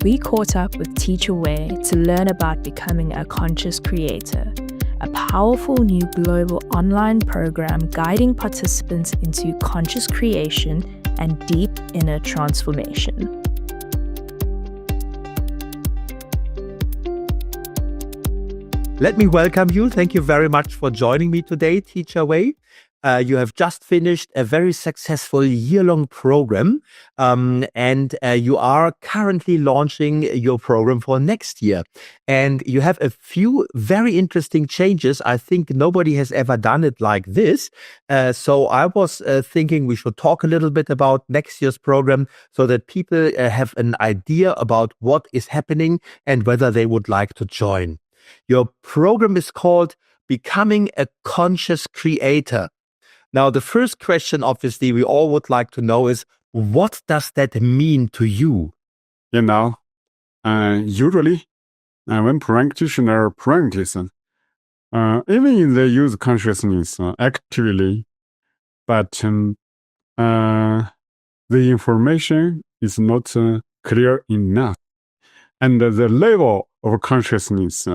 we caught up with Teacher Wei to learn about becoming a conscious creator, a powerful new global online program guiding participants into conscious creation and deep inner transformation. Let me welcome you. Thank you very much for joining me today, Teacher Wei. You have just finished a very successful year-long program, and you are currently launching your program for next year. And you have a few very interesting changes. I think nobody has ever done it like this. So I was thinking we should talk a little bit about next year's program so that people have an idea about what is happening and whether they would like to join. Your program is called Becoming a Conscious Creator. Now, the first question, obviously, we all would like to know is, what does that mean to you? Usually, when practitioner practice, even they use consciousness actively, but the information is not clear enough. And the level of consciousness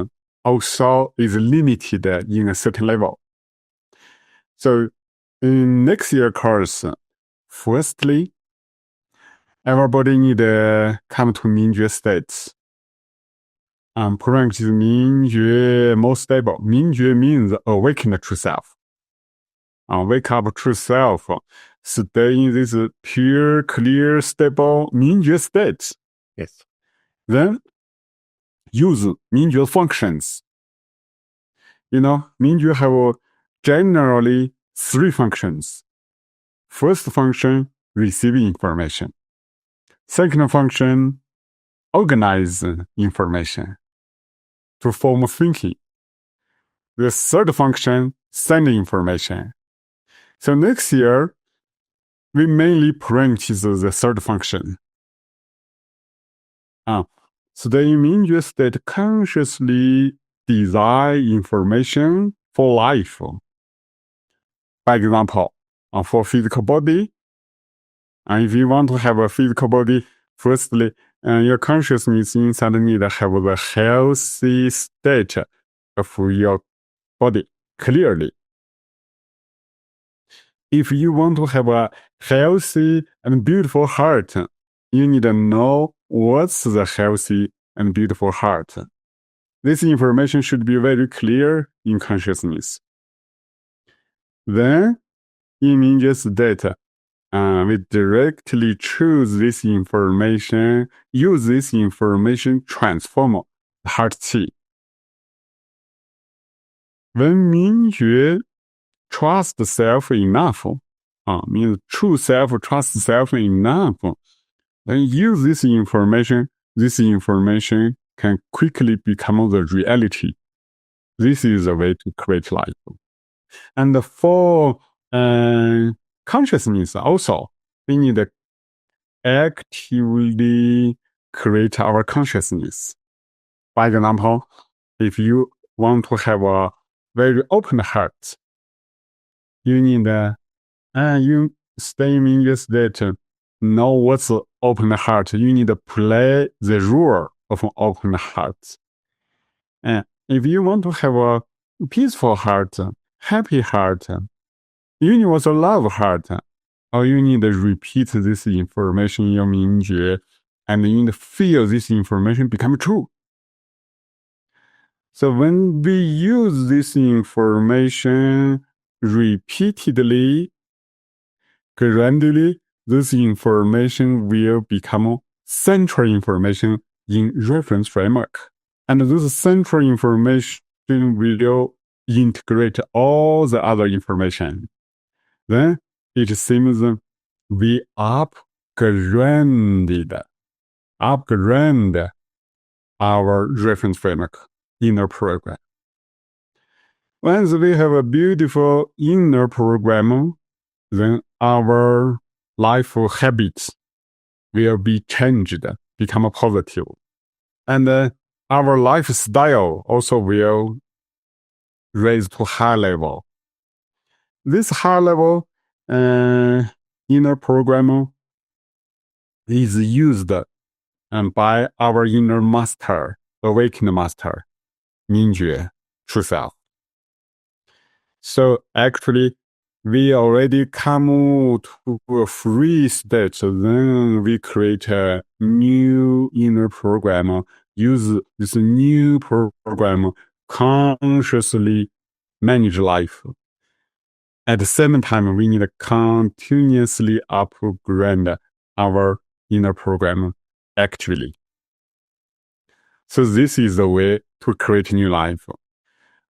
also is limited in a certain level. So, in next year course, firstly, everybody need to come to Mingjue states. Practice Mingjue more stable. Mingjue means awaken the true self. Wake up true self. Stay in this pure, clear, stable Mingjue state. Yes. Then use Mingjue functions. Mingjue have generally 3 functions. First function, receiving information. Second function, organize information to form thinking. The third function, send information. So next year, we mainly practice the third function. So the Mingjue state consciously design information for life. By example, for physical body, if you want to have a physical body, firstly, your consciousness inside need to have the healthy state of your body clearly. If you want to have a healthy and beautiful heart, you need to know what's the healthy and beautiful heart. This information should be very clear in consciousness. Then, in Mingjue state, we directly choose this information, use this information, transform the heart qi. When Mingjue trusts self enough, means true self trusts self enough, then use this information can quickly become the reality. This is the way to create life. And for consciousness also, we need to actively create our consciousness. By example, if you want to have a very open heart, you need you stay in your state, know what's open heart. You need to play the role of an open heart. And if you want to have a peaceful heart, happy heart, universal love heart, or you need to repeat this information in your Mingjue, and you need to feel this information become true. So when we use this information repeatedly, gradually, this information will become central information in reference framework. And this central information will integrate all the other information. Then it seems we upgrade our reference framework inner program. Once we have a beautiful inner program, then our life habits will be changed, become positive. And our lifestyle also will raise to high level. This high level inner program is used by our inner master, awakened master, Mingjue, true self. So actually, we already come to a free state, so then we create a new inner program, use this new program consciously manage life. At the same time, we need to continuously upgrade our inner program actively. So this is the way to create new life.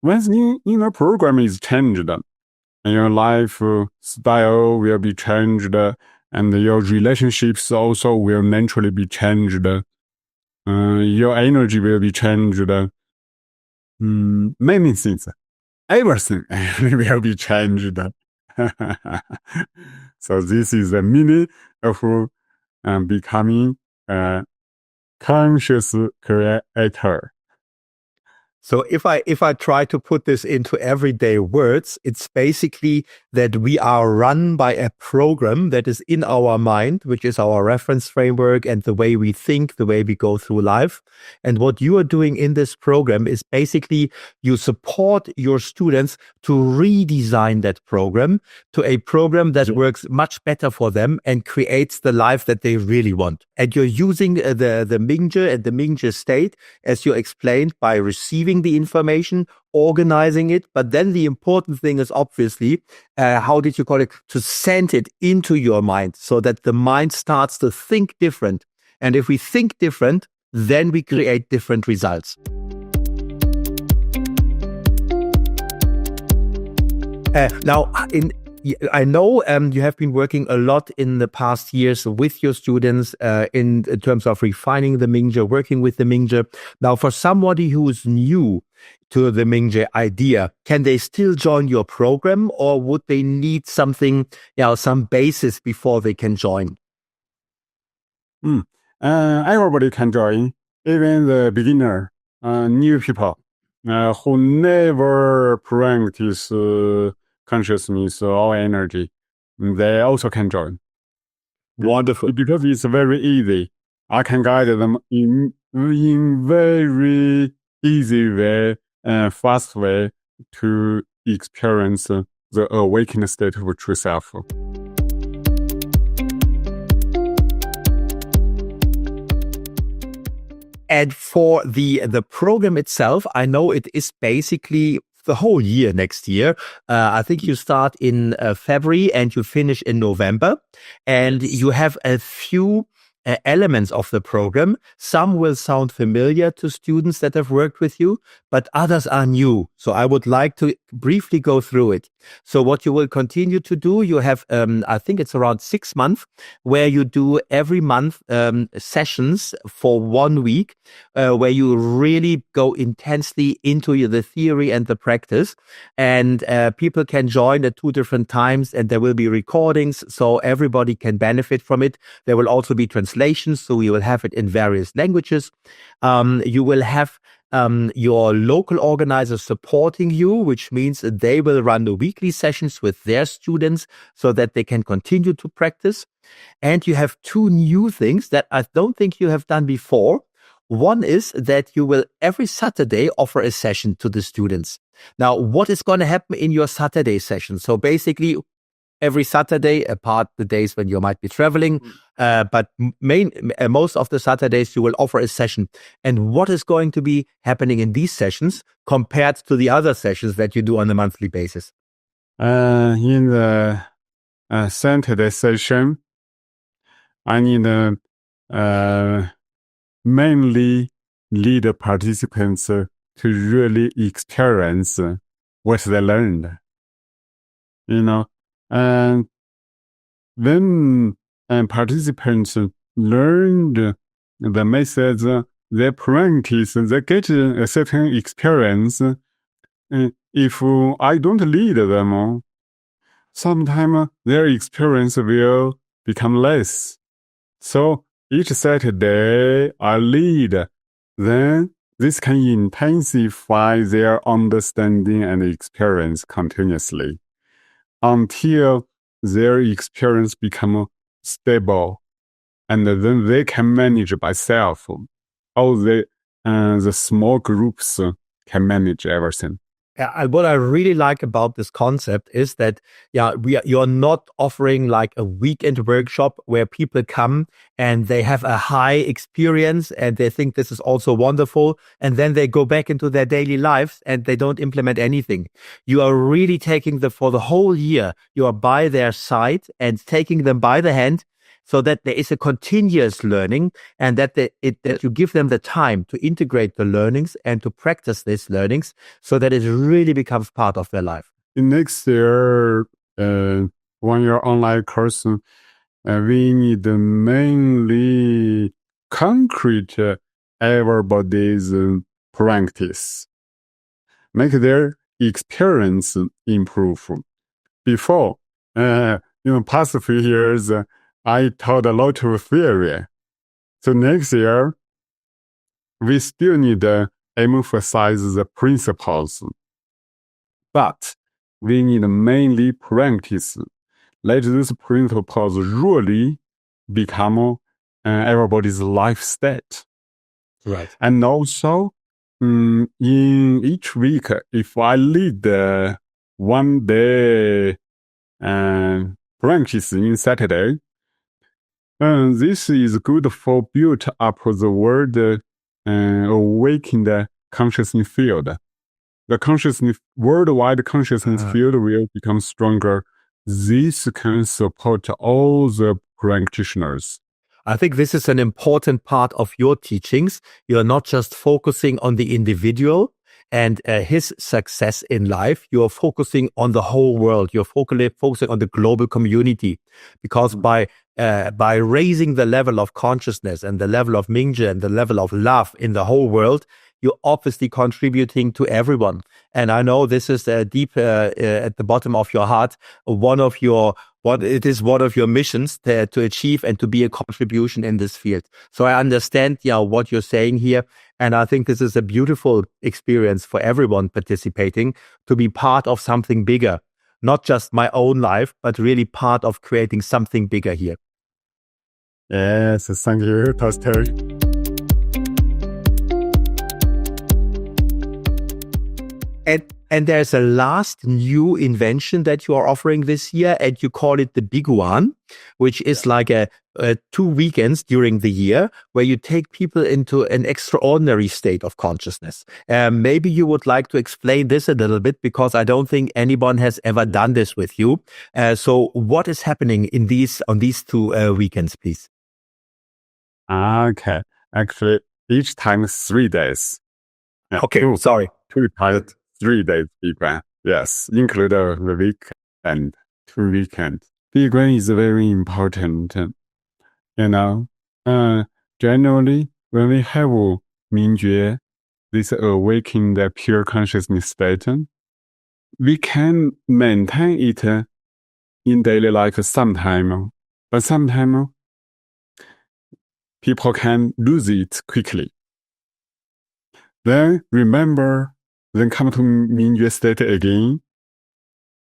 Once the inner program is changed, your life style will be changed, and your relationships also will naturally be changed. Your energy will be changed. Many things. Everything will be changed. So this is the meaning of becoming a conscious creator. So if I try to put this into everyday words, it's basically that we are run by a program that is in our mind, which is our reference framework and the way we think, the way we go through life. And what you are doing in this program is basically you support your students to redesign that program to a program that works much better for them and creates the life that they really want. And you're using the Mingjue and the Mingjue state, as you explained, by receiving the information, organizing it, but then the important thing is obviously, how did you call it, to send it into your mind so that the mind starts to think different. And if we think different, then we create different results. Now, I know you have been working a lot in the past years with your students in terms of refining the Mingjue, working with the Mingjue. Now, for somebody who is new to the Mingjue idea, can they still join your program, or would they need something, some basis before they can join? Everybody can join, even the beginner, new people who never practice consciousness or energy. They also can join. Wonderful. Because it's very easy. I can guide them in very easy way and fast way to experience the awakened state of true self. And for the program itself, I know it is basically the whole year next year. I think you start in February and you finish in November. And you have a few elements of the program. Some will sound familiar to students that have worked with you, but others are new. So I would like to briefly go through it. So what you will continue to do, you have, I think it's around 6 months, where you do every month sessions for 1 week, where you really go intensely into the theory and the practice. And people can join at 2 different times, and there will be recordings, so everybody can benefit from it. There will also be translations, so you will have it in various languages. You will have your local organizers supporting you, which means that they will run the weekly sessions with their students so that they can continue to practice. And you have 2 new things that I don't think you have done before. One is that you will every Saturday offer a session to the students. Now, what is going to happen in your Saturday session? So basically, every Saturday, apart the days when you might be traveling, but most of the Saturdays you will offer a session. And what is going to be happening in these sessions compared to the other sessions that you do on a monthly basis? In the Saturday session, I need mainly lead participants to really experience what they learned. And when participants learned the methods, they practice, they get a certain experience. If I don't lead them, sometimes their experience will become less. So each Saturday I lead, then this can intensify their understanding and experience continuously, until their experience become stable and then they can manage by self. All the small groups can manage everything. What I really like about this concept is that, you're not offering like a weekend workshop where people come and they have a high experience and they think this is also wonderful. And then they go back into their daily lives and they don't implement anything. You are really taking them for the whole year. You are by their side and taking them by the hand so that there is a continuous learning and that that you give them the time to integrate the learnings and to practice these learnings so that it really becomes part of their life. In next year, 1 year online course, we need mainly concrete everybody's practice, make their experience improve. Before, in the past few years, I taught a lot of theory. So next year, we still need to emphasize the principles. But we need mainly practice. Let these principles really become everybody's life state. Right. And also, in each week, if I lead 1 day practice in Saturday, this is good for build up the awakened consciousness field. The worldwide consciousness field will become stronger. This can support all the practitioners. I think this is an important part of your teachings. You're not just focusing on the individual and his success in life. You're focusing on the whole world. You're focusing on the global community, because by raising the level of consciousness and the level of Mingjue and the level of love in the whole world, you're obviously contributing to everyone. And I know this is deep at the bottom of your heart, one of your missions to achieve and to be a contribution in this field. So I understand what you're saying here. And I think this is a beautiful experience for everyone participating, to be part of something bigger, not just my own life, but really part of creating something bigger here. Yes, thank you, Torsten. And there's a last new invention that you are offering this year, and you call it the Big One, which is like a 2 weekends during the year where you take people into an extraordinary state of consciousness. Maybe you would like to explain this a little bit, because I don't think anyone has ever done this with you. So what is happening on these 2 weekends, please? Okay. Actually, each time 3 days. Okay, sorry. 2 times 3 days big one. Yes, include the week and 2 weekends. Big one is very important. Generally, when we have Mingjue, this awakened pure consciousness state, we can maintain it in daily life sometime, but sometimes people can lose it quickly. Then remember, then come to Mingjue state again.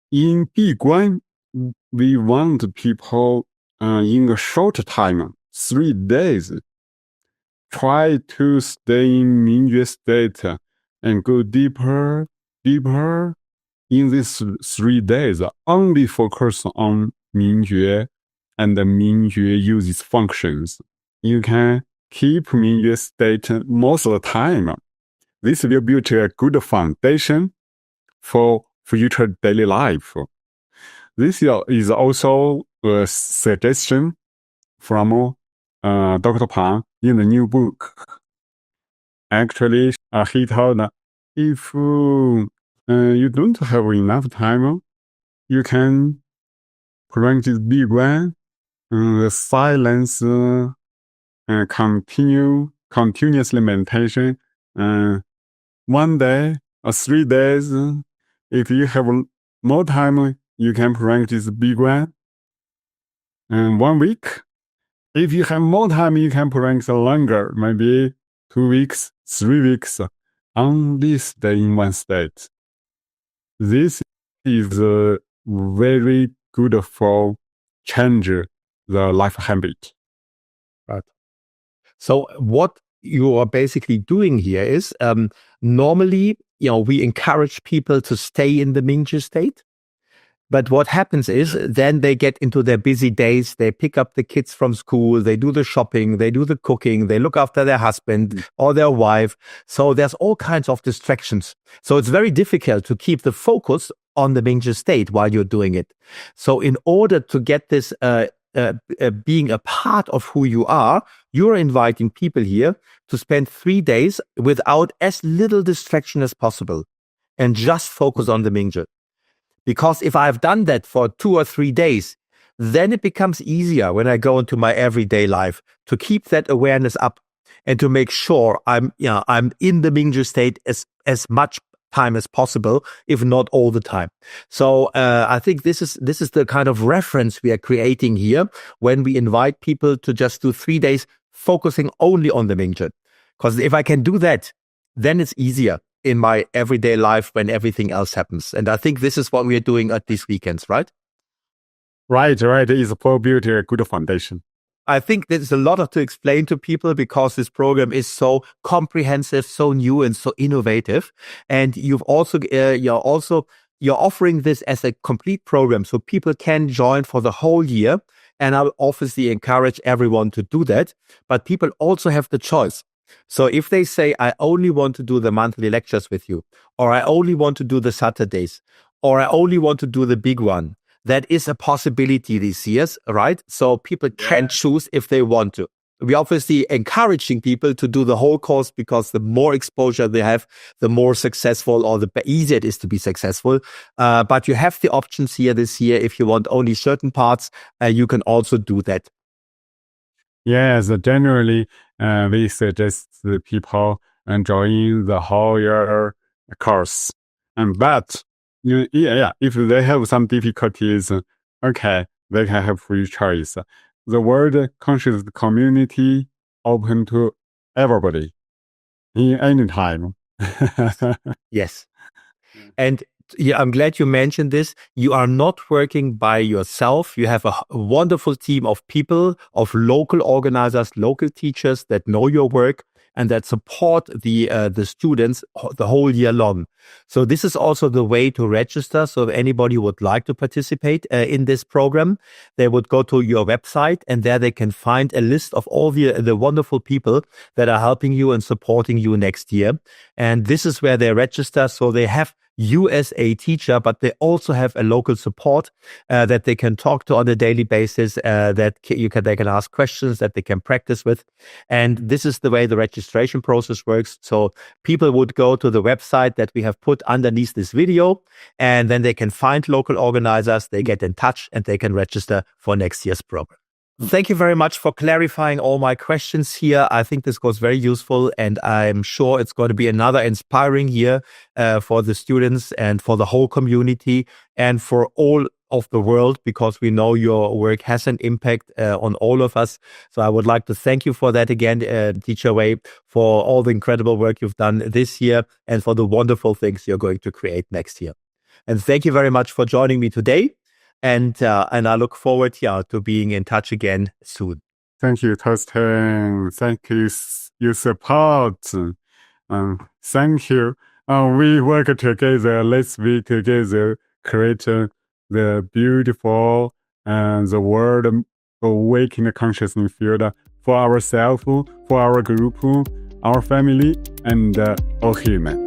In Biguan, we want people in a short time, 3 days, try to stay in Mingjue state and go deeper in these 3 days. Only focus on Mingjue and the Mingjue uses functions. You can keep Mingjue state most of the time. This will build a good foundation for future daily life. This is also a suggestion from Dr. Pang in the new book. Actually, he told if you don't have enough time, you can practice Big One, silence, continuously meditation. 1 day or 3 days. If you have more time, you can practice Big One. And 1 week. If you have more time, you can practice longer, maybe 2 weeks, 3 weeks. Only stay in one state. This is very good for change the life habit. Right. So what you are basically doing here is normally, we encourage people to stay in the Mingjue state. But what happens is then they get into their busy days. They pick up the kids from school. They do the shopping. They do the cooking. They look after their husband or their wife. So there's all kinds of distractions. So it's very difficult to keep the focus on the Mingjue state while you're doing it. So in order to get this being a part of who you are, you're inviting people here to spend 3 days without as little distraction as possible and just focus on the Mingjue. Because if I've done that for 2 or 3 days, then it becomes easier when I go into my everyday life to keep that awareness up and to make sure I'm in the Mingjue state as much time as possible, if not all the time. So I think this is the kind of reference we are creating here when we invite people to just do 3 days focusing only on the Mingjue. Because if I can do that, then it's easier in my everyday life when everything else happens. And I think this is what we are doing at these weekends, right? Right. It's for building a good foundation. I think there's a lot to explain to people because this program is so comprehensive, so new, and so innovative. And you're offering this as a complete program so people can join for the whole year. And I will obviously encourage everyone to do that. But people also have the choice. So if they say, I only want to do the monthly lectures with you, or I only want to do the Saturdays, or I only want to do the big one, that is a possibility these years, right? So people can choose if they want to. We're obviously encouraging people to do the whole course because the more exposure they have, the more successful or the easier it is to be successful. But you have the options here this year. If you want only certain parts, you can also do that. Yes, generally, we suggest the people enjoying the whole year course. But if they have some difficulties, okay, they can have free choice. The world conscious community open to everybody in any time. Yes. And yeah, I'm glad you mentioned this. You are not working by yourself. You have a wonderful team of people, of local organizers, local teachers that know your work and that support the students the whole year long. So this is also the way to register. So if anybody would like to participate in this program, they would go to your website and there they can find a list of all the wonderful people that are helping you and supporting you next year. And this is where they register. So they have you as a teacher, but they also have a local support that they can talk to on a daily basis, they can ask questions that they can practice with. And this is the way the registration process works. So people would go to the website that we have put underneath this video, and then they can find local organizers, they get in touch, and they can register for next year's program. Thank you very much for clarifying all my questions here. I think this was very useful, and I'm sure it's going to be another inspiring year for the students and for the whole community and for all of the world, because we know your work has an impact on all of us. So I would like to thank you for that again, Teacher Wei, for all the incredible work you've done this year and for the wonderful things you're going to create next year. And thank you very much for joining me today. And I look forward to being in touch again soon. Thank you, Torsten. Thank you, your support. Thank you. We work together. Let's be together, create the beautiful and the world awakened consciousness field for ourselves, for our group, our family, and all human.